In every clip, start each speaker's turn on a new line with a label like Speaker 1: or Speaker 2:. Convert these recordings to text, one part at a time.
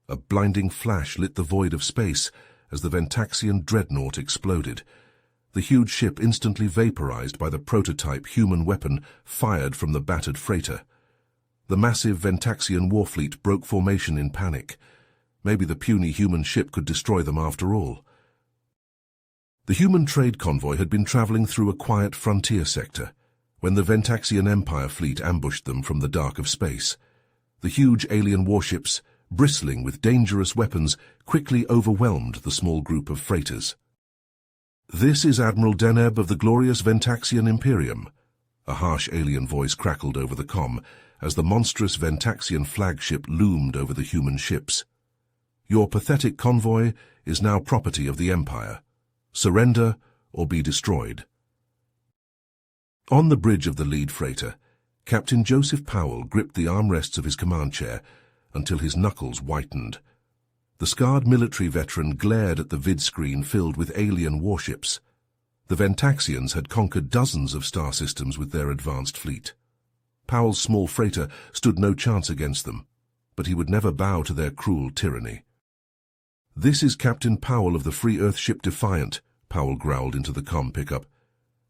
Speaker 1: A blinding flash lit the void of space as the Ventaxian dreadnought exploded. The huge ship instantly vaporized by the prototype human weapon fired from the battered freighter. The massive Ventaxian warfleet broke formation in panic. Maybe the puny human ship could destroy them after all. The human trade convoy had been traveling through a quiet frontier sector when the Ventaxian Empire fleet ambushed them from the dark of space. The huge alien warships, bristling with dangerous weapons, quickly overwhelmed the small group of freighters. "This is Admiral Deneb of the glorious Ventaxian Imperium," a harsh alien voice crackled over the comm as the monstrous Ventaxian flagship loomed over the human ships. "Your pathetic convoy is now property of the Empire. Surrender or be destroyed." On the bridge of the lead freighter, Captain Joseph Powell gripped the armrests of his command chair until his knuckles whitened. The scarred military veteran glared at the vid-screen filled with alien warships. The Ventaxians had conquered dozens of star systems with their advanced fleet. Powell's small freighter stood no chance against them, but he would never bow to their cruel tyranny. "This is Captain Powell of the Free Earth ship Defiant," Powell growled into the comm pickup.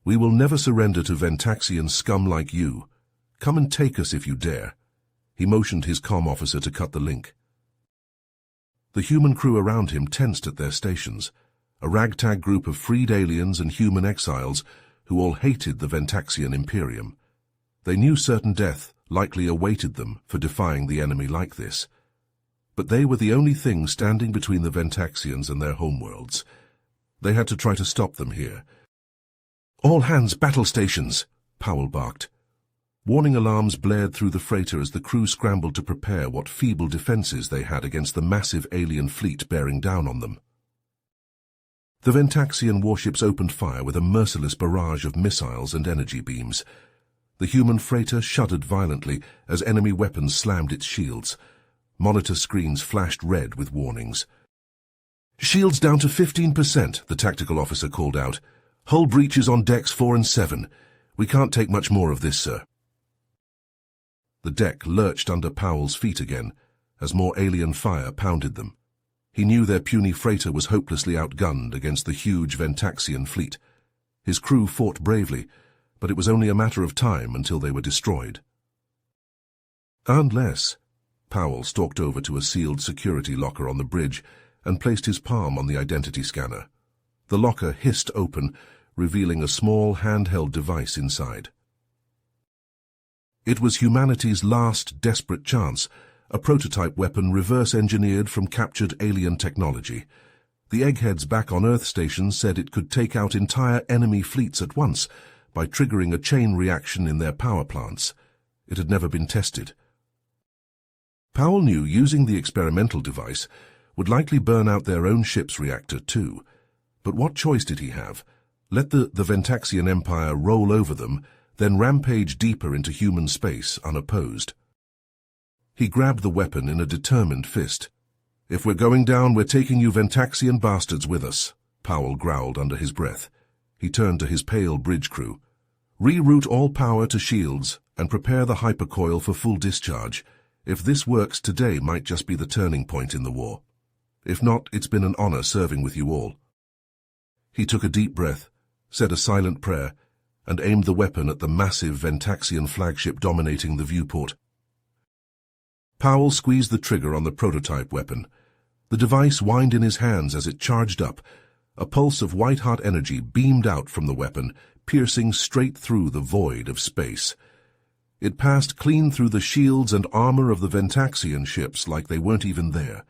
Speaker 1: "We will never surrender to Ventaxian scum like you. Come and take us if you dare." He motioned his comm officer to cut the link. The human crew around him tensed at their stations, a ragtag group of freed aliens and human exiles who all hated the Ventaxian Imperium. They knew certain death likely awaited them for defying the enemy like this. But they were the only thing standing between the Ventaxians and their homeworlds. They had to try to stop them here. "All hands battle stations," Powell barked. Warning alarms blared through the freighter as the crew scrambled to prepare what feeble defenses they had against the massive alien fleet bearing down on them. The Ventaxian warships opened fire with a merciless barrage of missiles and energy beams. The human freighter shuddered violently as enemy weapons slammed its shields. Monitor screens flashed red with warnings. "Shields down to 15%, the tactical officer called out. "Hull breaches on decks 4 and 7. We can't take much more of this, sir." The deck lurched under Powell's feet again as more alien fire pounded them. He knew their puny freighter was hopelessly outgunned against the huge Ventaxian fleet. His crew fought bravely, but it was only a matter of time until they were destroyed. Unless... Powell stalked over to a sealed security locker on the bridge and placed his palm on the identity scanner. The locker hissed open, revealing a small handheld device inside. It was humanity's last desperate chance, a prototype weapon reverse-engineered from captured alien technology. The eggheads back on Earth Station said it could take out entire enemy fleets at once by triggering a chain reaction in their power plants. It had never been tested. Powell knew using the experimental device would likely burn out their own ship's reactor too. But what choice did he have? Let the Ventaxian Empire roll over them, then rampage deeper into human space unopposed. He grabbed the weapon in a determined fist. "If we're going down, we're taking you Ventaxian bastards with us," Powell growled under his breath. He turned to his pale bridge crew. "Reroute all power to shields and prepare the hypercoil for full discharge. If this works, today might just be the turning point in the war. If not, it's been an honor serving with you all." He took a deep breath, said a silent prayer, and aimed the weapon at the massive Ventaxian flagship dominating the viewport. Powell squeezed the trigger on the prototype weapon. The device whined in his hands as it charged up. A pulse of white-hot energy beamed out from the weapon, piercing straight through the void of space. It passed clean through the shields and armor of the Ventaxian ships like they weren't even there.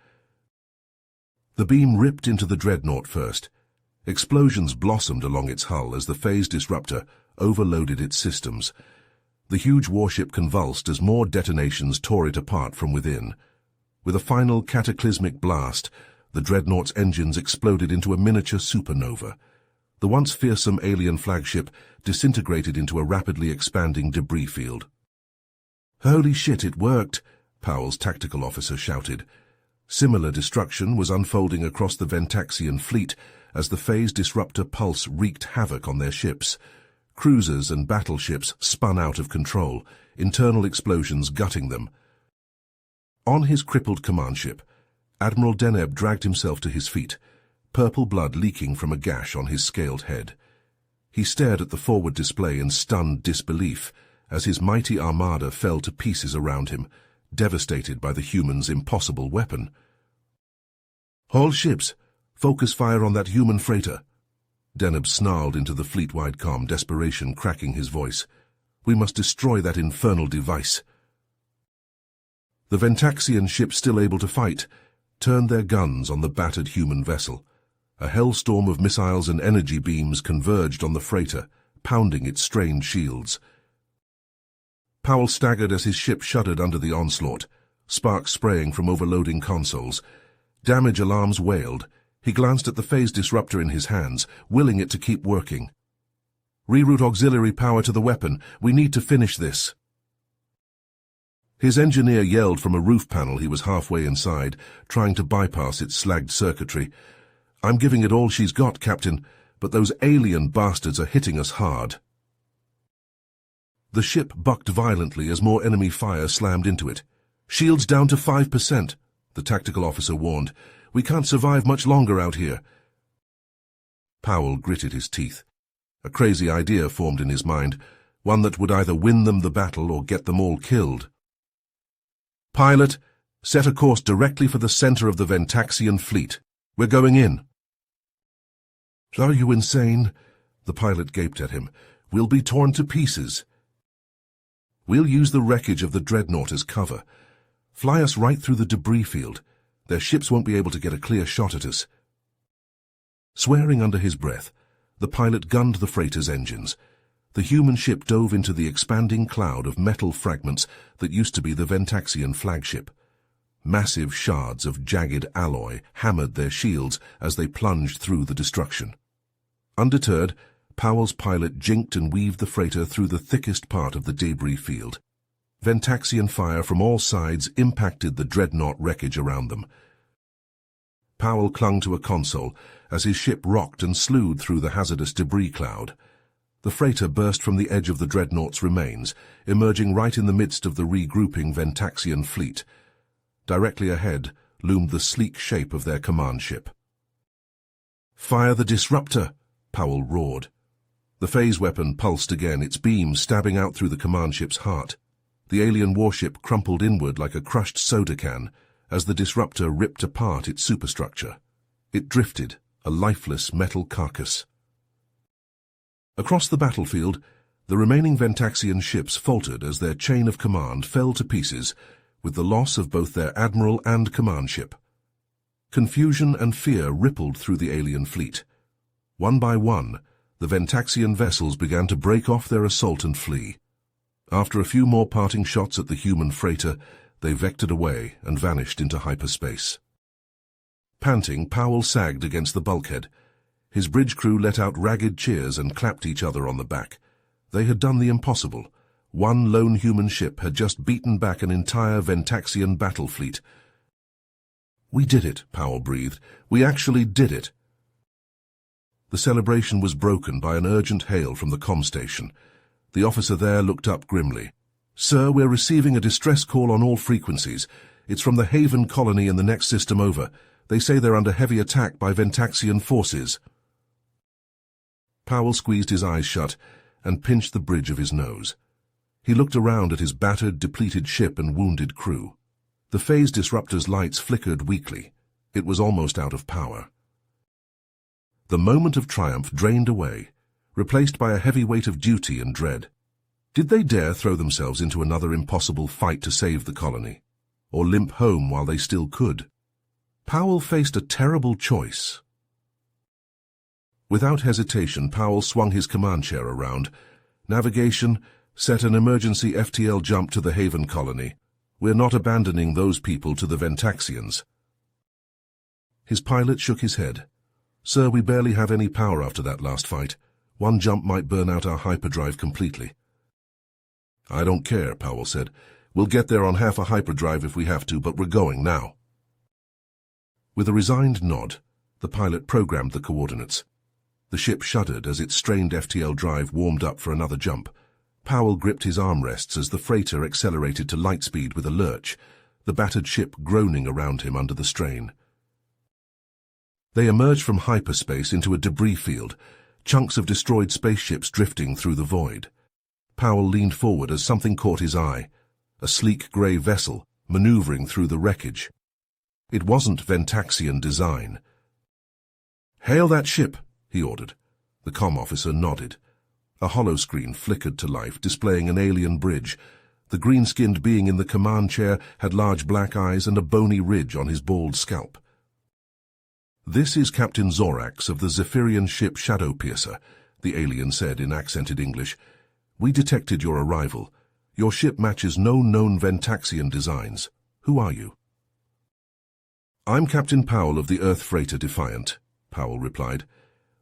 Speaker 1: The beam ripped into the dreadnought first. Explosions blossomed along its hull as the phase disruptor overloaded its systems. The huge warship convulsed as more detonations tore it apart from within. With a final cataclysmic blast, the dreadnought's engines exploded into a miniature supernova. The once fearsome alien flagship disintegrated into a rapidly expanding debris field. "Holy shit, it worked!" Powell's tactical officer shouted. Similar destruction was unfolding across the Ventaxian fleet as the phase disruptor pulse wreaked havoc on their ships. Cruisers and battleships spun out of control, internal explosions gutting them. On his crippled command ship, Admiral Deneb dragged himself to his feet, purple blood leaking from a gash on his scaled head. He stared at the forward display in stunned disbelief as his mighty armada fell to pieces around him, devastated by the human's impossible weapon. "All ships, focus fire on that human freighter." Deneb snarled into the fleet-wide comm, desperation cracking his voice. "We must destroy that infernal device." The Ventaxian ships, still able to fight, turned their guns on the battered human vessel. A hellstorm of missiles and energy beams converged on the freighter, pounding its strained shields. Powell staggered as his ship shuddered under the onslaught, sparks spraying from overloading consoles. Damage alarms wailed. He glanced at the phase disruptor in his hands, willing it to keep working. "Reroute auxiliary power to the weapon. We need to finish this." His engineer yelled from a roof panel he was halfway inside, trying to bypass its slagged circuitry. "I'm giving it all she's got, Captain, but those alien bastards are hitting us hard." The ship bucked violently as more enemy fire slammed into it. "Shields down to 5%, the tactical officer warned. "We can't survive much longer out here." Powell gritted his teeth. A crazy idea formed in his mind, one that would either win them the battle or get them all killed. "Pilot, set a course directly for the center of the Ventaxian fleet. We're going in." "Are you insane?" The pilot gaped at him. "We'll be torn to pieces." "We'll use the wreckage of the dreadnought as cover. Fly us right through the debris field. Their ships won't be able to get a clear shot at us." Swearing under his breath, the pilot gunned the freighter's engines. The human ship dove into the expanding cloud of metal fragments that used to be the Ventaxian flagship. Massive shards of jagged alloy hammered their shields as they plunged through the destruction. Undeterred, Powell's pilot jinked and weaved the freighter through the thickest part of the debris field. Ventaxian fire from all sides impacted the dreadnought wreckage around them. Powell clung to a console as his ship rocked and slewed through the hazardous debris cloud. The freighter burst from the edge of the dreadnought's remains, emerging right in the midst of the regrouping Ventaxian fleet. Directly ahead loomed the sleek shape of their command ship. "Fire the disruptor!" Powell roared. The phase weapon pulsed again, its beam stabbing out through the command ship's heart. The alien warship crumpled inward like a crushed soda can as the disruptor ripped apart its superstructure. It drifted, a lifeless metal carcass. Across the battlefield, the remaining Ventaxian ships faltered as their chain of command fell to pieces, with the loss of both their admiral and command ship. Confusion and fear rippled through the alien fleet. One by one, the Ventaxian vessels began to break off their assault and flee. After a few more parting shots at the human freighter, they vectored away and vanished into hyperspace. Panting, Powell sagged against the bulkhead. His bridge crew let out ragged cheers and clapped each other on the back. They had done the impossible. One lone human ship had just beaten back an entire Ventaxian battle fleet. "We did it," Powell breathed. "We actually did it." The celebration was broken by an urgent hail from the comm station. The officer there looked up grimly. "Sir, we're receiving a distress call on all frequencies. It's from the Haven colony in the next system over. They say they're under heavy attack by Ventaxian forces." Powell squeezed his eyes shut and pinched the bridge of his nose. He looked around at his battered, depleted ship and wounded crew. The phase disruptor's lights flickered weakly. It was almost out of power. The moment of triumph drained away, replaced by a heavy weight of duty and dread. Did they dare throw themselves into another impossible fight to save the colony, or limp home while they still could? Powell faced a terrible choice. Without hesitation, Powell swung his command chair around. "Navigation, set an emergency FTL jump to the Haven colony. We're not abandoning those people to the Ventaxians." His pilot shook his head. "Sir, we barely have any power after that last fight. One jump might burn out our hyperdrive completely." "I don't care," Powell said. "We'll get there on half a hyperdrive if we have to, but we're going now." With a resigned nod, the pilot programmed the coordinates. The ship shuddered as its strained FTL drive warmed up for another jump. Powell gripped his armrests as the freighter accelerated to light speed with a lurch. the battered ship groaning around him under the strain. They emerged from hyperspace into a debris field, chunks of destroyed spaceships drifting through the void. Powell leaned forward as something caught his eye, a sleek grey vessel maneuvering through the wreckage. It wasn't Ventaxian design. "Hail that ship," he ordered. The comm officer nodded. A holoscreen flickered to life, displaying an alien bridge. The green-skinned being in the command chair had large black eyes and a bony ridge on his bald scalp. "This is Captain Zorax of the Zephyrian ship Shadowpiercer," the alien said in accented English. "We detected your arrival. Your ship matches no known Ventaxian designs. Who are you?" "I'm Captain Powell of the Earth freighter Defiant," Powell replied.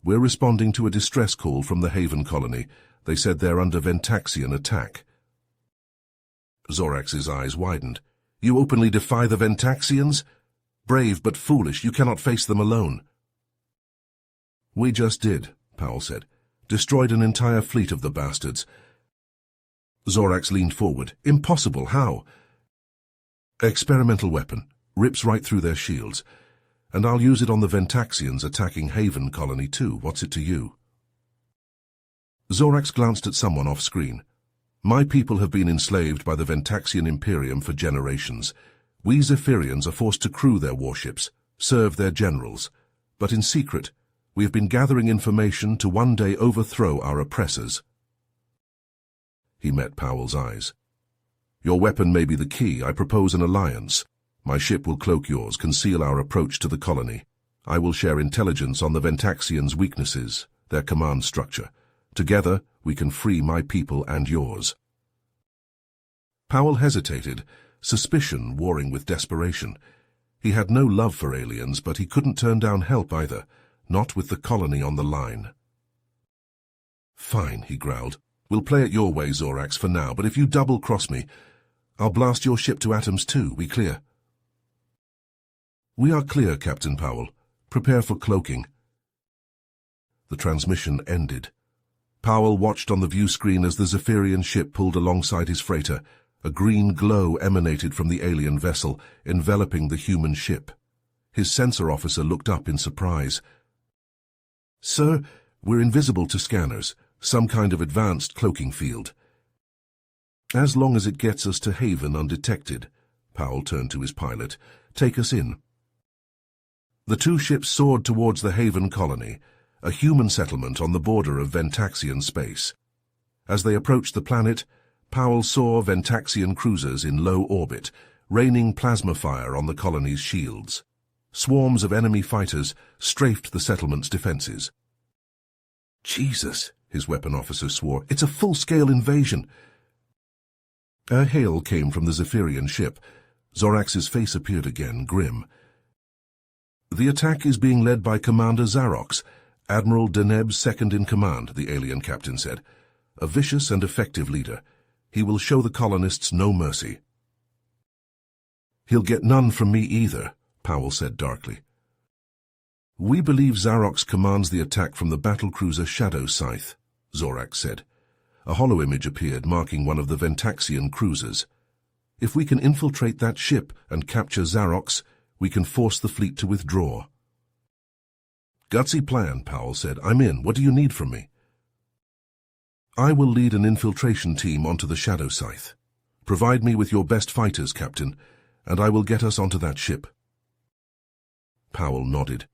Speaker 1: "We're responding to a distress call from the Haven colony. They said they're under Ventaxian attack." Zorax's eyes widened. "You openly defy the Ventaxians? Brave but foolish, you cannot face them alone." "We just did," Powell said. "Destroyed an entire fleet of the bastards." Zorax leaned forward. "Impossible, how?" "Experimental weapon. Rips right through their shields. And I'll use it on the Ventaxians attacking Haven colony too. What's it to you?" Zorax glanced at someone off-screen. "My people have been enslaved by the Ventaxian Imperium for generations. We Zephyrians are forced to crew their warships, serve their generals. But in secret, we have been gathering information to one day overthrow our oppressors." He met Powell's eyes. "Your weapon may be the key. I propose an alliance. My ship will cloak yours, conceal our approach to the colony. I will share intelligence on the Ventaxians' weaknesses, their command structure. Together, we can free my people and yours." Powell hesitated, suspicion warring with desperation. He had no love for aliens, but he couldn't turn down help either, not with the colony on the line. "Fine," he growled. "We'll play it your way, Zorax, for now, but if you double-cross me, I'll blast your ship to atoms too. We clear?" "We are clear, Captain Powell. Prepare for cloaking." The transmission ended. Powell watched on the view screen as the Zephyrian ship pulled alongside his freighter. A green glow emanated from the alien vessel, enveloping the human ship. His sensor officer looked up in surprise. "Sir, we're invisible to scanners. Some kind of advanced cloaking field." "As long as it gets us to Haven undetected," Powell turned to his pilot. "Take us in." The two ships soared towards the Haven colony, a human settlement on the border of Ventaxian space. As they approached the planet, Powell saw Ventaxian cruisers in low orbit, raining plasma fire on the colony's shields. Swarms of enemy fighters strafed the settlement's defenses. "Jesus," his weapon officer swore, "it's a full-scale invasion." A hail came from the Zephyrian ship. Zorax's face appeared again, grim. "The attack is being led by Commander Zarox, Admiral Deneb's second-in-command," the alien captain said. "A vicious and effective leader. He will show the colonists no mercy." "He'll get none from me either," Powell said darkly. "We believe Zarox commands the attack from the battlecruiser Shadow Scythe," Zorax said. A holo-image appeared, marking one of the Ventaxian cruisers. "If we can infiltrate that ship and capture Zarox, we can force the fleet to withdraw." "Gutsy plan," Powell said. "I'm in. What do you need from me?" "I will lead an infiltration team onto the Shadow Scythe. Provide me with your best fighters, Captain, and I will get us onto that ship." Powell nodded.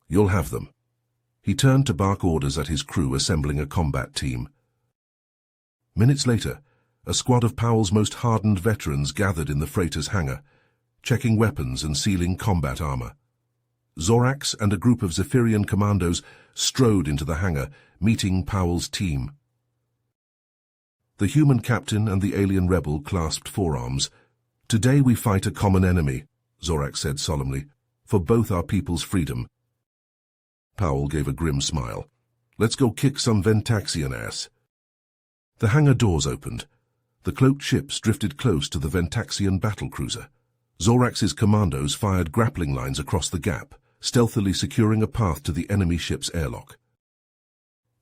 Speaker 1: "You'll have them." He turned to bark orders at his crew, assembling a combat team. Minutes later, a squad of Powell's most hardened veterans gathered in the freighter's hangar, checking weapons and sealing combat armor. Zorax and a group of Zephyrian commandos strode into the hangar, meeting Powell's team. The human captain and the alien rebel clasped forearms. "Today we fight a common enemy," Zorax said solemnly, "for both our people's freedom." Powell gave a grim smile. "Let's go kick some Ventaxian ass." The hangar doors opened. The cloaked ships drifted close to the Ventaxian battlecruiser. Zorax's commandos fired grappling lines across the gap, stealthily securing a path to the enemy ship's airlock.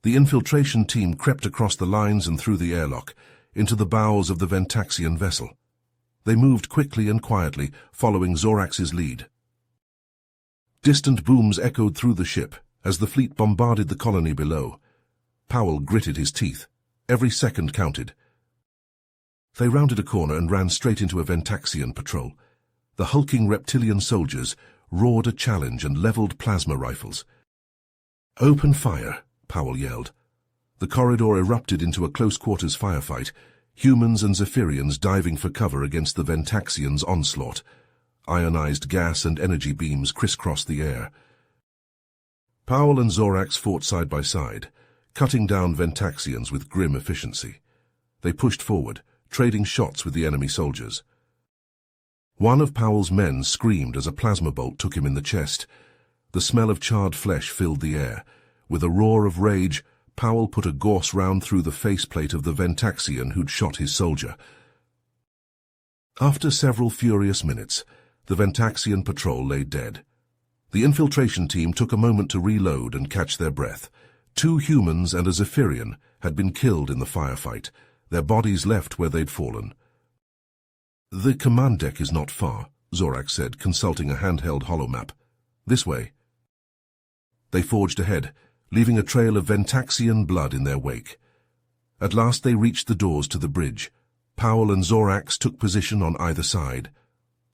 Speaker 1: The infiltration team crept across the lines and through the airlock, into the bowels of the Ventaxian vessel. They moved quickly and quietly, following Zorax's lead. Distant booms echoed through the ship as the fleet bombarded the colony below. Powell gritted his teeth. Every second counted. They rounded a corner and ran straight into a Ventaxian patrol. The hulking reptilian soldiers roared a challenge and leveled plasma rifles. "Open fire," Powell yelled. The corridor erupted into a close-quarters firefight, humans and Zephyrians diving for cover against the Ventaxians' onslaught. Ionized gas and energy beams crisscrossed the air. Powell and Zorax fought side by side, cutting down Ventaxians with grim efficiency. They pushed forward, trading shots with the enemy soldiers. One of Powell's men screamed as a plasma bolt took him in the chest. The smell of charred flesh filled the air. With a roar of rage, Powell put a gorse round through the faceplate of the Ventaxian who'd shot his soldier. After several furious minutes, the Ventaxian patrol lay dead. The infiltration team took a moment to reload and catch their breath. 2 humans and a Zephyrian had been killed in the firefight, their bodies left where they'd fallen. "The command deck is not far," Zorax said, consulting a handheld holomap. "This way." They forged ahead, leaving a trail of Ventaxian blood in their wake. At last they reached the doors to the bridge. Powell and Zorax took position on either side.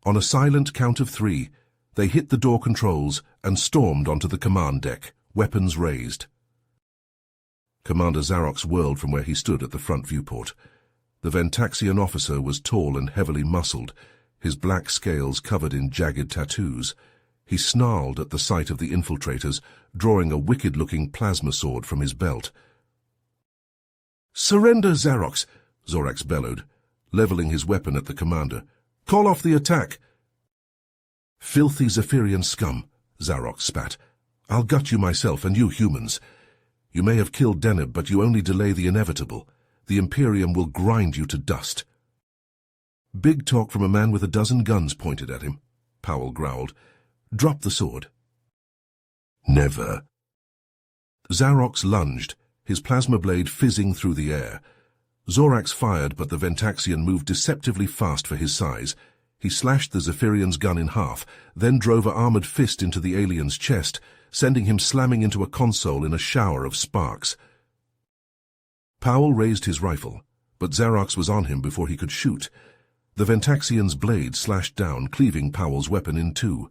Speaker 1: On a silent count of 3, they hit the door controls and stormed onto the command deck, weapons raised. Commander Zarox whirled from where he stood at the front viewport. The Ventaxian officer was tall and heavily muscled, his black scales covered in jagged tattoos. He snarled at the sight of the infiltrators, drawing a wicked-looking plasma sword from his belt. "Surrender, Zarox!" Zorax bellowed, leveling his weapon at the commander. "Call off the attack!" "Filthy Zephyrian scum," Zarox spat. "I'll gut you myself and you humans. You may have killed Deneb, but you only delay the inevitable. The Imperium will grind you to dust." "Big talk from a man with a dozen guns pointed at him," Powell growled. "Drop the sword." "Never." Zarox lunged, his plasma blade fizzing through the air. Zorax fired, but the Ventaxian moved deceptively fast for his size. He slashed the Zephyrian's gun in half, then drove an armored fist into the alien's chest, sending him slamming into a console in a shower of sparks. Powell raised his rifle, but Zarox was on him before he could shoot. The Ventaxian's blade slashed down, cleaving Powell's weapon in 2.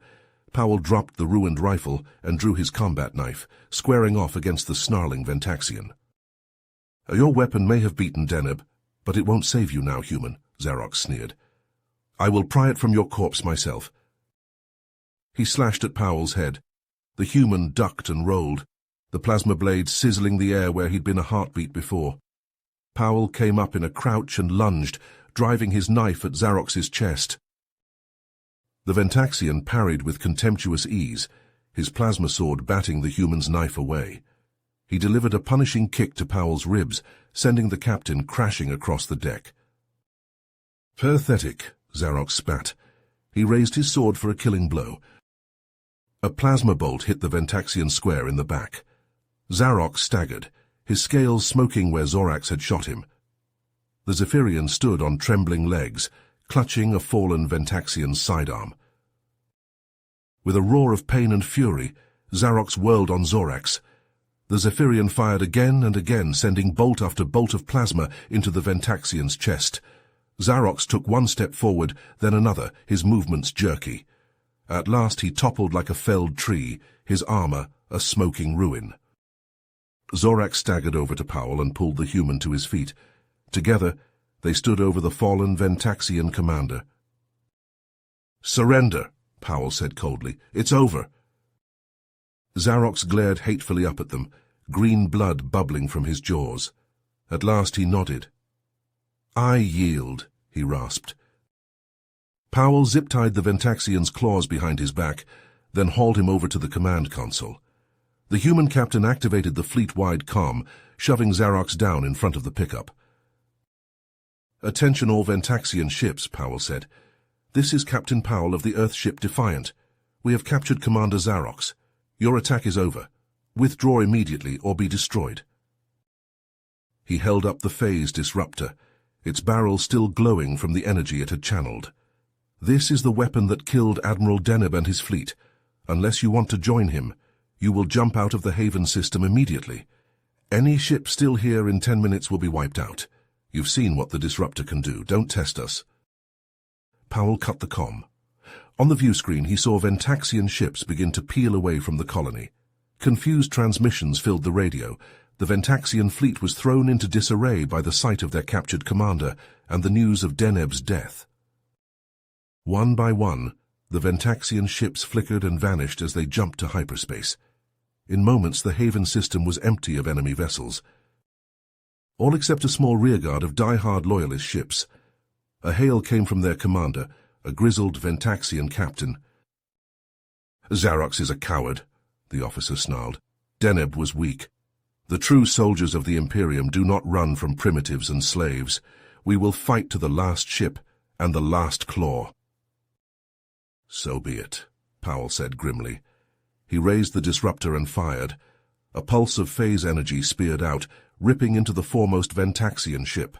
Speaker 1: Powell dropped the ruined rifle and drew his combat knife, squaring off against the snarling Ventaxian. "Your weapon may have beaten Deneb, but it won't save you now, human," Zarox sneered. "I will pry it from your corpse myself." He slashed at Powell's head. The human ducked and rolled, the plasma blade sizzling the air where he'd been a heartbeat before. Powell came up in a crouch and lunged, driving his knife at Zarox's chest. The Ventaxian parried with contemptuous ease, his plasma sword batting the human's knife away. He delivered a punishing kick to Powell's ribs, sending the captain crashing across the deck. "Pathetic," Zarox spat. He raised his sword for a killing blow. A plasma bolt hit the Ventaxian square in the back. Zarox staggered, his scales smoking where Zorax had shot him. The Zephyrian stood on trembling legs, clutching a fallen Ventaxian's sidearm. With a roar of pain and fury, Zarox whirled on Zorax. The Zephyrian fired again and again, sending bolt after bolt of plasma into the Ventaxian's chest. Zarox took one step forward, then another, his movements jerky. At last he toppled like a felled tree, his armor a smoking ruin. Zorax staggered over to Powell and pulled the human to his feet. Together, they stood over the fallen Ventaxian commander. "Surrender," Powell said coldly. "It's over." Zarox glared hatefully up at them, green blood bubbling from his jaws. At last he nodded. "I yield," he rasped. Powell zip-tied the Ventaxian's claws behind his back, then hauled him over to the command console. The human captain activated the fleet-wide comm, shoving Zarox down in front of the pickup. "Attention all Ventaxian ships," Powell said. "This is Captain Powell of the Earthship Defiant. We have captured Commander Zarox. Your attack is over. Withdraw immediately or be destroyed." He held up the phase disruptor. its barrel still glowing from the energy it had channeled. "This is the weapon that killed Admiral Deneb and his fleet. Unless you want to join him, you will jump out of the Haven system immediately. Any ship still here in 10 minutes will be wiped out. You've seen what the disruptor can do. Don't test us." Powell cut the comm. On the view screen, he saw Ventaxian ships begin to peel away from the colony. Confused transmissions filled the radio. The Ventaxian fleet was thrown into disarray by the sight of their captured commander and the news of Deneb's death. One by one, the Ventaxian ships flickered and vanished as they jumped to hyperspace. In moments, the Haven system was empty of enemy vessels, all except a small rearguard of die-hard loyalist ships. A hail came from their commander, a grizzled Ventaxian captain. "Xerox is a coward," the officer snarled. "Deneb was weak. The true soldiers of the Imperium do not run from primitives and slaves. We will fight to the last ship and the last claw." "So be it," Powell said grimly. He raised the disruptor and fired. A pulse of phase energy speared out, ripping into the foremost Ventaxian ship.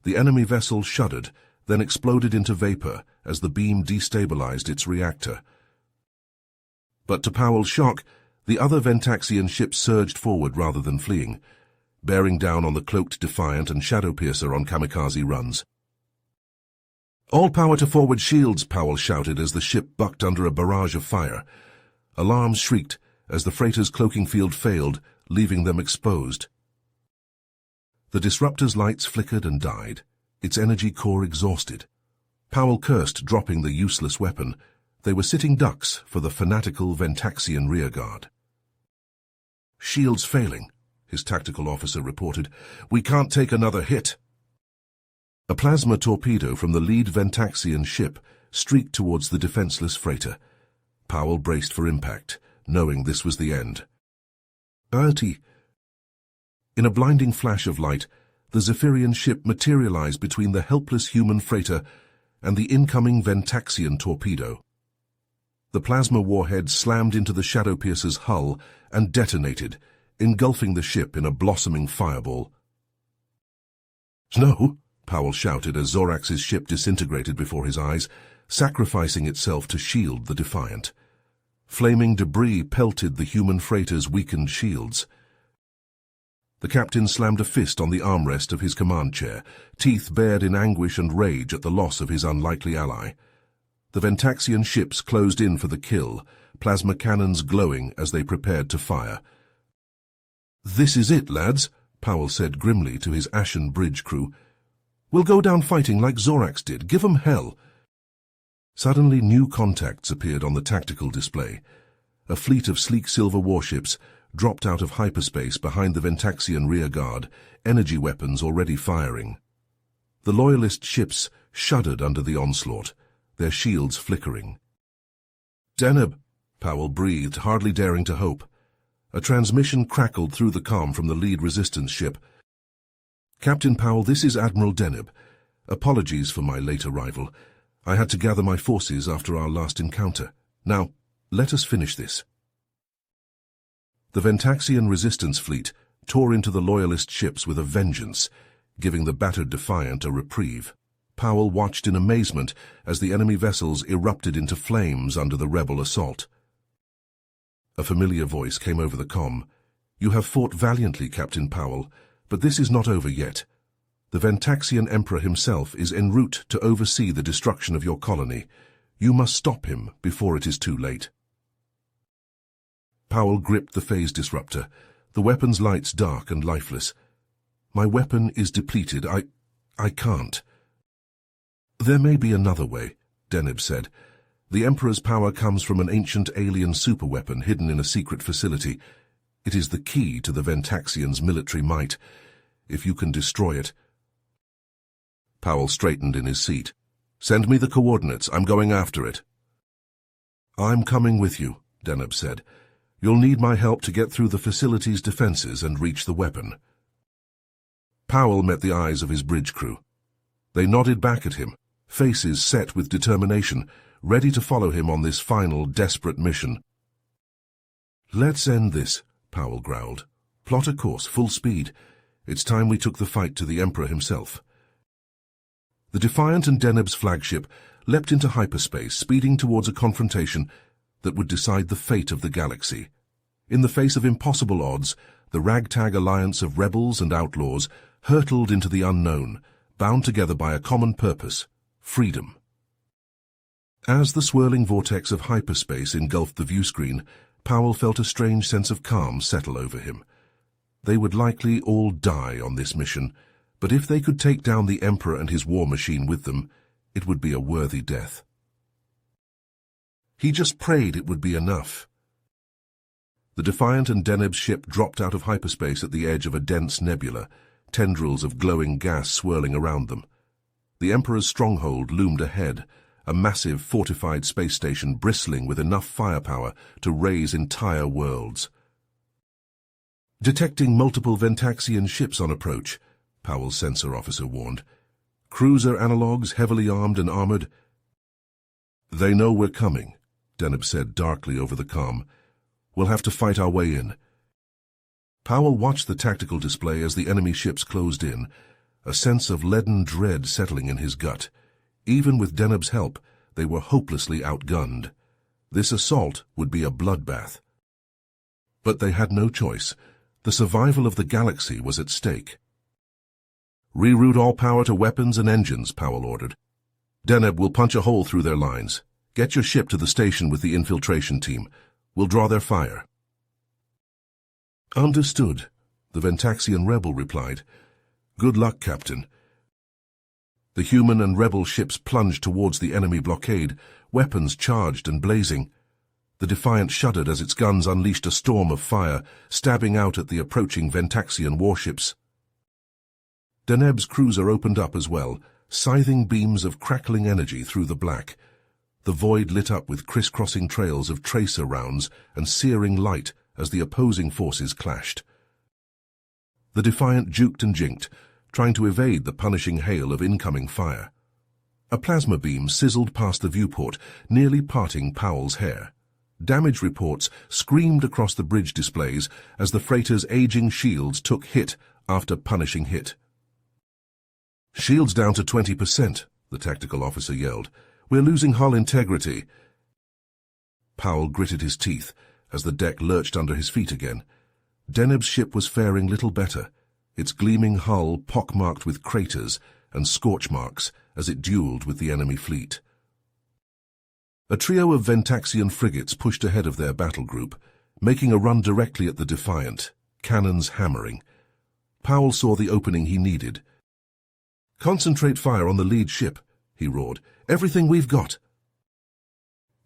Speaker 1: The enemy vessel shuddered, then exploded into vapor as the beam destabilized its reactor. But to Powell's shock, the other Ventaxian ships surged forward rather than fleeing, bearing down on the cloaked Defiant and Shadowpiercer on kamikaze runs. "All power to forward shields," Powell shouted as the ship bucked under a barrage of fire. Alarms shrieked as the freighter's cloaking field failed, leaving them exposed. The disruptor's lights flickered and died, its energy core exhausted. Powell cursed, dropping the useless weapon. They were sitting ducks for the fanatical Ventaxian rearguard. "Shields failing," his tactical officer reported. "We can't take another hit." A plasma torpedo from the lead Ventaxian ship streaked towards the defenseless freighter. Powell braced for impact, knowing this was the end. "Bertie!" In a blinding flash of light, the Zephyrian ship materialized between the helpless human freighter and the incoming Ventaxian torpedo. The plasma warhead slammed into the Shadowpiercer's hull and detonated, engulfing the ship in a blossoming fireball. "No!" Powell shouted as Zorax's ship disintegrated before his eyes, sacrificing itself to shield the Defiant. Flaming debris pelted the human freighter's weakened shields. The captain slammed a fist on the armrest of his command chair, teeth bared in anguish and rage at the loss of his unlikely ally. The Ventaxian ships closed in for the kill, plasma cannons glowing as they prepared to fire. "This is it, lads," Powell said grimly to his ashen bridge crew. "We'll go down fighting like Zorax did. Give 'em hell." Suddenly new contacts appeared on the tactical display. A fleet of sleek silver warships dropped out of hyperspace behind the Ventaxian rearguard, energy weapons already firing. The loyalist ships shuddered under the onslaught, their shields flickering. "Deneb," Powell breathed, hardly daring to hope. A transmission crackled through the comm from the lead resistance ship. "Captain Powell, this is Admiral Deneb. Apologies for my late arrival. I had to gather my forces after our last encounter. Now, let us finish this." The Ventaxian resistance fleet tore into the loyalist ships with a vengeance, giving the battered Defiant a reprieve. Powell watched in amazement as the enemy vessels erupted into flames under the rebel assault. A familiar voice came over the comm. "You have fought valiantly, Captain Powell, but this is not over yet. The Ventaxian Emperor himself is en route to oversee the destruction of your colony. You must stop him before it is too late." Powell gripped the phase disruptor, the weapon's lights dark and lifeless. "My weapon is depleted. I can't." "There may be another way," Deneb said. "The Emperor's power comes from an ancient alien superweapon hidden in a secret facility. It is the key to the Ventaxians' military might. If you can destroy it—" Powell straightened in his seat. "Send me the coordinates. I'm going after it." "I'm coming with you," Deneb said. "You'll need my help to get through the facility's defenses and reach the weapon." Powell met the eyes of his bridge crew. They nodded back at him, faces set with determination, ready to follow him on this final, desperate mission. "Let's end this," Powell growled. "Plot a course, full speed. It's time we took the fight to the Emperor himself." The Defiant and Deneb's flagship leapt into hyperspace, speeding towards a confrontation that would decide the fate of the galaxy. In the face of impossible odds, the ragtag alliance of rebels and outlaws hurtled into the unknown, bound together by a common purpose: freedom. As the swirling vortex of hyperspace engulfed the viewscreen, Powell felt a strange sense of calm settle over him. They would likely all die on this mission, but if they could take down the Emperor and his war machine with them, it would be a worthy death. He just prayed it would be enough. The Defiant and Deneb's ship dropped out of hyperspace at the edge of a dense nebula, tendrils of glowing gas swirling around them. The Emperor's stronghold loomed ahead, a massive fortified space station bristling with enough firepower to raise entire worlds. Detecting multiple Ventaxian ships on approach, Powell's sensor officer warned. Cruiser analogs, heavily armed and armored. They know we're coming, Deneb said darkly over the comm. We'll have to fight our way in. Powell watched the tactical display as the enemy ships closed in, a sense of leaden dread settling in his gut. Even with Deneb's help, they were hopelessly outgunned. This assault would be a bloodbath. But they had no choice. The survival of the galaxy was at stake. Reroute all power to weapons and engines, Powell ordered. Deneb will punch a hole through their lines. Get your ship to the station with the infiltration team. We'll draw their fire. Understood, the Ventaxian rebel replied. Good luck, Captain. The human and rebel ships plunged towards the enemy blockade, weapons charged and blazing. The Defiant shuddered as its guns unleashed a storm of fire, stabbing out at the approaching Ventaxian warships. Deneb's cruiser opened up as well, scything beams of crackling energy through the black. The void lit up with crisscrossing trails of tracer rounds and searing light as the opposing forces clashed. The Defiant juked and jinked, trying to evade the punishing hail of incoming fire. A plasma beam sizzled past the viewport, nearly parting Powell's hair. Damage reports screamed across the bridge displays as the freighter's aging shields took hit after punishing hit. Shields down to 20%, the tactical officer yelled. We're losing hull integrity. Powell gritted his teeth as the deck lurched under his feet again. Deneb's ship was faring little better, its gleaming hull pockmarked with craters and scorch marks as it duelled with the enemy fleet. A trio of Ventaxian frigates pushed ahead of their battle group, making a run directly at the Defiant, cannons hammering. Powell saw the opening he needed. Concentrate fire on the lead ship, he roared. Everything we've got.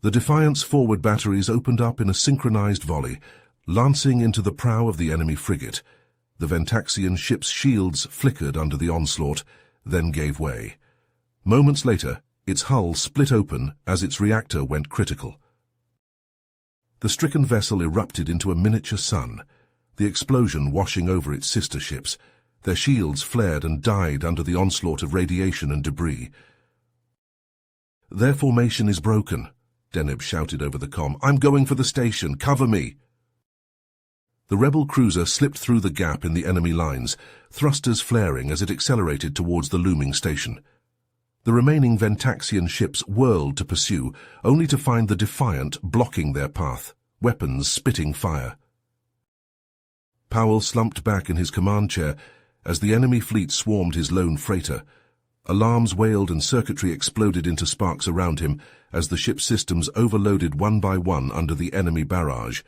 Speaker 1: The Defiant's forward batteries opened up in a synchronized volley, lancing into the prow of the enemy frigate. The Ventaxian ship's shields flickered under the onslaught, then gave way. Moments later, its hull split open as its reactor went critical. The stricken vessel erupted into a miniature sun, the explosion washing over its sister ships. Their shields flared and died under the onslaught of radiation and debris. Their formation is broken, Deneb shouted over the comm. I'm going for the station. Cover me. The rebel cruiser slipped through the gap in the enemy lines, thrusters flaring as it accelerated towards the looming station. The remaining Ventaxian ships whirled to pursue, only to find the Defiant blocking their path, weapons spitting fire. Powell slumped back in his command chair as the enemy fleet swarmed his lone freighter. Alarms wailed and circuitry exploded into sparks around him as the ship's systems overloaded one by one under the enemy barrage.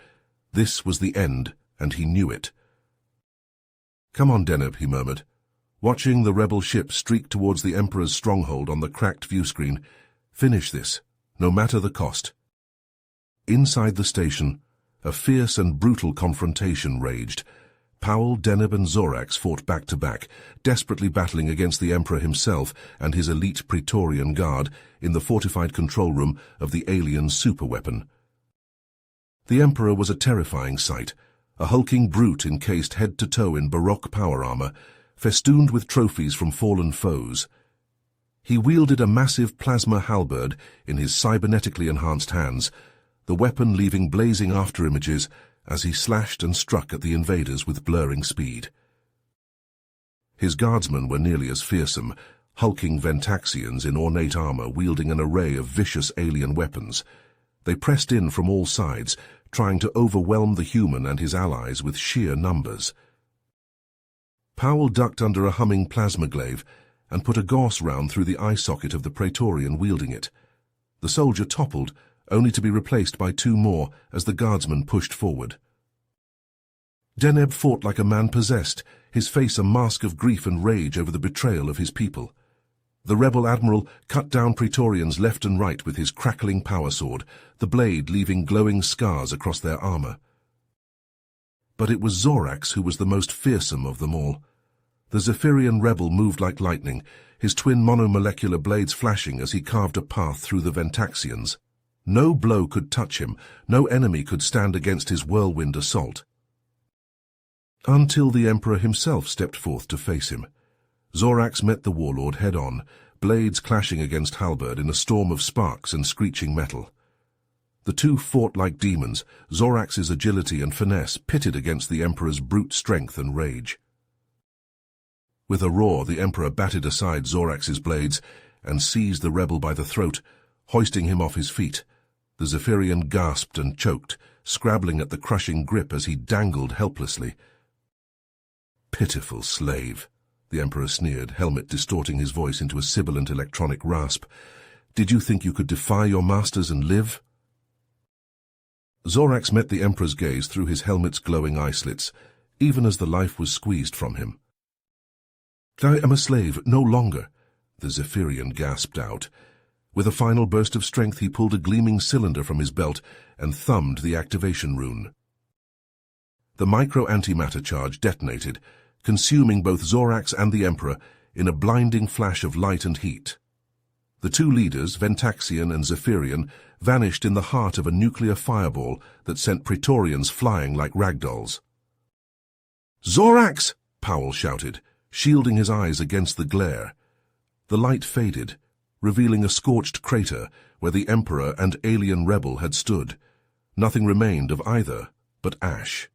Speaker 1: This was the end, and he knew it. Come on, Deneb, he murmured, watching the rebel ship streak towards the Emperor's stronghold on the cracked viewscreen. Finish this, no matter the cost. Inside the station, a fierce and brutal confrontation raged. Powell, Deneb and Zorax fought back-to-back, desperately battling against the Emperor himself and his elite Praetorian Guard in the fortified control room of the alien superweapon. The Emperor was a terrifying sight, a hulking brute encased head-to-toe in Baroque power armor, festooned with trophies from fallen foes. He wielded a massive plasma halberd in his cybernetically enhanced hands, the weapon leaving blazing afterimages as he slashed and struck at the invaders with blurring speed. His guardsmen were nearly as fearsome, hulking Ventaxians in ornate armor wielding an array of vicious alien weapons. They pressed in from all sides, trying to overwhelm the human and his allies with sheer numbers. Powell ducked under a humming plasma glaive and put a Gauss round through the eye socket of the Praetorian wielding it. The soldier toppled, only to be replaced by two more as the guardsman pushed forward. Deneb fought like a man possessed, his face a mask of grief and rage over the betrayal of his people. The rebel admiral cut down Praetorians left and right with his crackling power sword, the blade leaving glowing scars across their armor. But it was Zorax who was the most fearsome of them all. The Zephyrian rebel moved like lightning, his twin monomolecular blades flashing as he carved a path through the Ventaxians. No blow could touch him, no enemy could stand against his whirlwind assault. Until the Emperor himself stepped forth to face him. Zorax met the warlord head-on, blades clashing against halberd in a storm of sparks and screeching metal. The two fought like demons, Zorax's agility and finesse pitted against the Emperor's brute strength and rage. With a roar, the Emperor batted aside Zorax's blades and seized the rebel by the throat, hoisting him off his feet. The Zephyrian gasped and choked, scrabbling at the crushing grip as he dangled helplessly. "Pitiful slave," the Emperor sneered, helmet distorting his voice into a sibilant electronic rasp. "Did you think you could defy your masters and live?" Zorax met the Emperor's gaze through his helmet's glowing eye slits, even as the life was squeezed from him. "I am a slave, no longer," the Zephyrian gasped out. With a final burst of strength, he pulled a gleaming cylinder from his belt and thumbed the activation rune. The micro-antimatter charge detonated, consuming both Zorax and the Emperor in a blinding flash of light and heat. The two leaders, Ventaxian and Zephyrian, vanished in the heart of a nuclear fireball that sent Praetorians flying like ragdolls. "Zorax!" Powell shouted, shielding his eyes against the glare. The light faded, revealing a scorched crater where the Emperor and alien rebel had stood. Nothing remained of either but ash.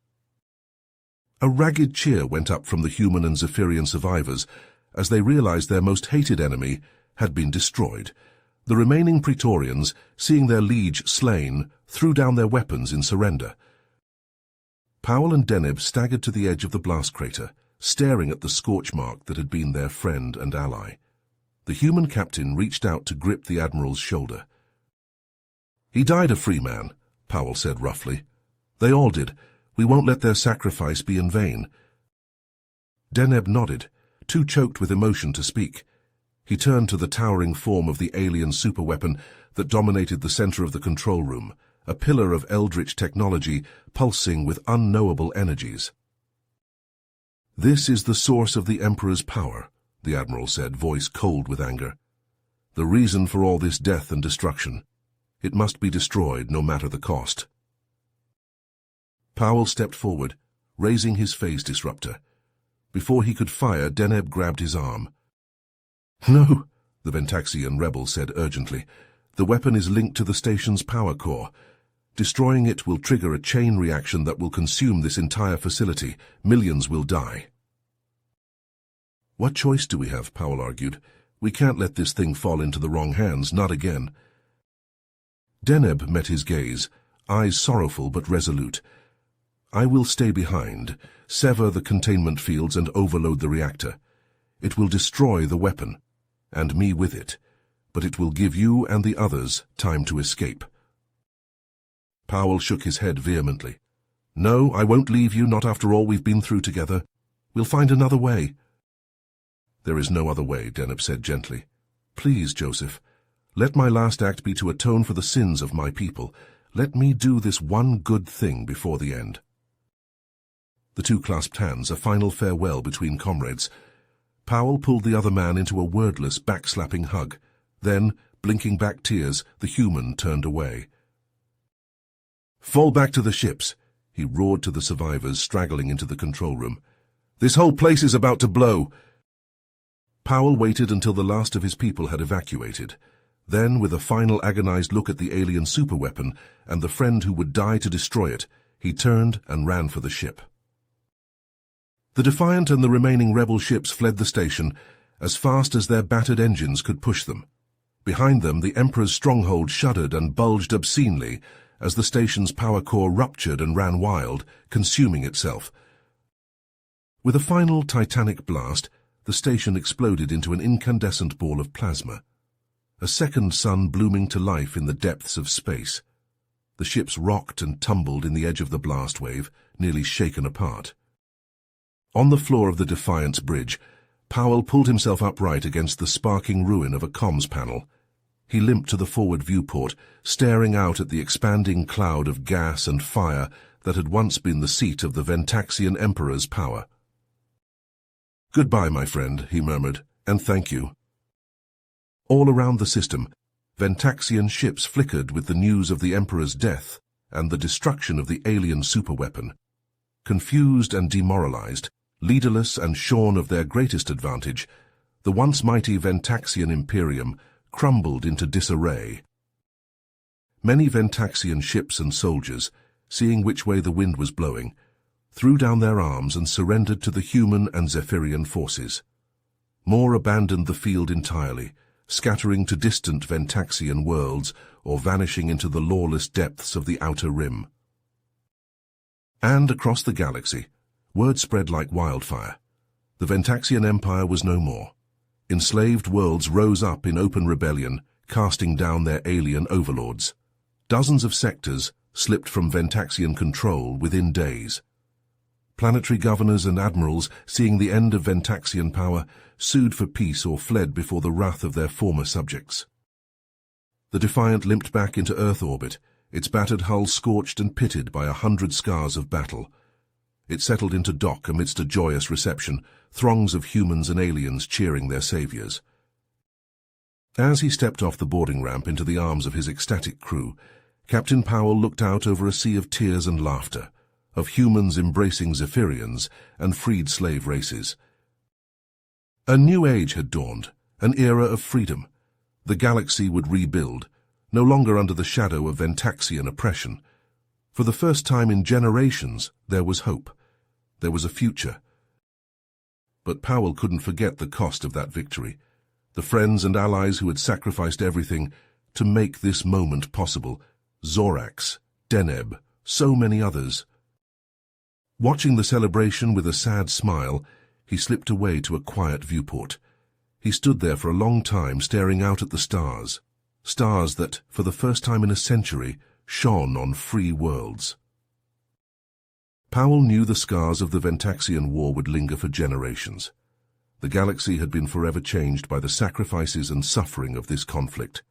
Speaker 1: A ragged cheer went up from the human and Zephyrian survivors as they realized their most hated enemy had been destroyed. The remaining Praetorians, seeing their liege slain, threw down their weapons in surrender. Powell and Deneb staggered to the edge of the blast crater, staring at the scorch mark that had been their friend and ally. The human captain reached out to grip the admiral's shoulder. "He died a free man," Powell said roughly. "They all did. We won't let their sacrifice be in vain." Deneb nodded, too choked with emotion to speak. He turned to the towering form of the alien superweapon that dominated the center of the control room, a pillar of eldritch technology pulsing with unknowable energies. "This is the source of the Emperor's power," the Admiral said, voice cold with anger. "The reason for all this death and destruction. It must be destroyed no matter the cost." Powell stepped forward, raising his phase disruptor. Before he could fire, Deneb grabbed his arm. "No," the Ventaxian rebel said urgently. "The weapon is linked to the station's power core. Destroying it will trigger a chain reaction that will consume this entire facility. Millions will die." "What choice do we have?" Powell argued. "We can't let this thing fall into the wrong hands, not again." Deneb met his gaze, eyes sorrowful but resolute. "I will stay behind, sever the containment fields and overload the reactor. It will destroy the weapon, and me with it, but it will give you and the others time to escape." Powell shook his head vehemently. "No, I won't leave you, not after all we've been through together. We'll find another way." "There is no other way," Deneb said gently. "Please, Joseph, let my last act be to atone for the sins of my people. Let me do this one good thing before the end." The two clasped hands, a final farewell between comrades. Powell pulled the other man into a wordless, backslapping hug. Then, blinking back tears, the human turned away. "Fall back to the ships," he roared to the survivors straggling into the control room. "This whole place is about to blow." Powell waited until the last of his people had evacuated. Then, with a final agonized look at the alien superweapon and the friend who would die to destroy it, he turned and ran for the ship. The Defiant and the remaining rebel ships fled the station, as fast as their battered engines could push them. Behind them, the Emperor's stronghold shuddered and bulged obscenely as the station's power core ruptured and ran wild, consuming itself. With a final titanic blast, the station exploded into an incandescent ball of plasma, a second sun blooming to life in the depths of space. The ships rocked and tumbled in the edge of the blast wave, nearly shaken apart. On the floor of the Defiance bridge, Powell pulled himself upright against the sparking ruin of a comms panel. He limped to the forward viewport, staring out at the expanding cloud of gas and fire that had once been the seat of the Ventaxian Emperor's power. "Goodbye, my friend," he murmured, "and thank you." All around the system, Ventaxian ships flickered with the news of the Emperor's death and the destruction of the alien superweapon. Confused and demoralized, leaderless and shorn of their greatest advantage, the once mighty Ventaxian Imperium crumbled into disarray. Many Ventaxian ships and soldiers, seeing which way the wind was blowing, threw down their arms and surrendered to the human and Zephyrian forces. More abandoned the field entirely, scattering to distant Ventaxian worlds or vanishing into the lawless depths of the Outer Rim. And across the galaxy, word spread like wildfire. The Ventaxian Empire was no more. Enslaved worlds rose up in open rebellion, casting down their alien overlords. Dozens of sectors slipped from Ventaxian control within days. Planetary governors and admirals, seeing the end of Ventaxian power, sued for peace or fled before the wrath of their former subjects. The Defiant limped back into Earth orbit, its battered hull scorched and pitted by 100 scars of battle. It settled into dock amidst a joyous reception, throngs of humans and aliens cheering their saviors. As he stepped off the boarding ramp into the arms of his ecstatic crew, Captain Powell looked out over a sea of tears and laughter, of humans embracing Zephyrians and freed slave races. A new age had dawned, an era of freedom. The galaxy would rebuild, no longer under the shadow of Ventaxian oppression. For the first time in generations, there was hope. There was a future. But Powell couldn't forget the cost of that victory, the friends and allies who had sacrificed everything to make this moment possible. Zorax, Deneb, so many others. Watching the celebration with a sad smile, he slipped away to a quiet viewport. He stood there for a long time staring out at the stars, stars that, for the first time in a century, shone on free worlds. Powell knew the scars of the Ventaxian War would linger for generations. The galaxy had been forever changed by the sacrifices and suffering of this conflict.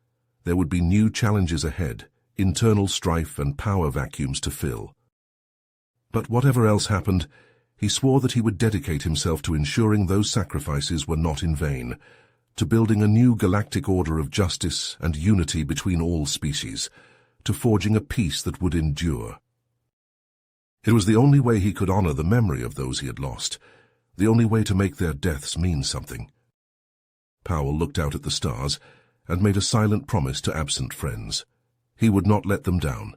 Speaker 1: There would be new challenges ahead, internal strife and power vacuums to fill. But whatever else happened, he swore that he would dedicate himself to ensuring those sacrifices were not in vain, to building a new galactic order of justice and unity between all species, to forging a peace that would endure. It was the only way he could honor the memory of those he had lost, the only way to make their deaths mean something. Powell looked out at the stars and made a silent promise to absent friends. He would not let them down.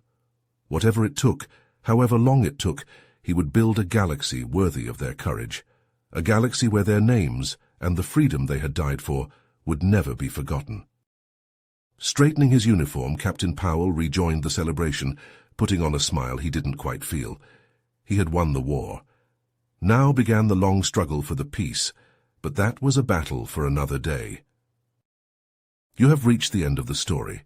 Speaker 1: Whatever it took, however long it took, he would build a galaxy worthy of their courage, a galaxy where their names and the freedom they had died for would never be forgotten. Straightening his uniform, Captain Powell rejoined the celebration, putting on a smile he didn't quite feel. He had won the war. Now began the long struggle for the peace, but that was a battle for another day. You have reached the end of the story.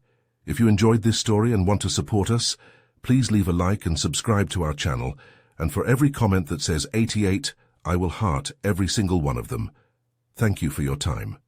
Speaker 1: If you enjoyed this story and want to support us, please leave a like and subscribe to our channel, and for every comment that says 88, I will heart every single one of them. Thank you for your time.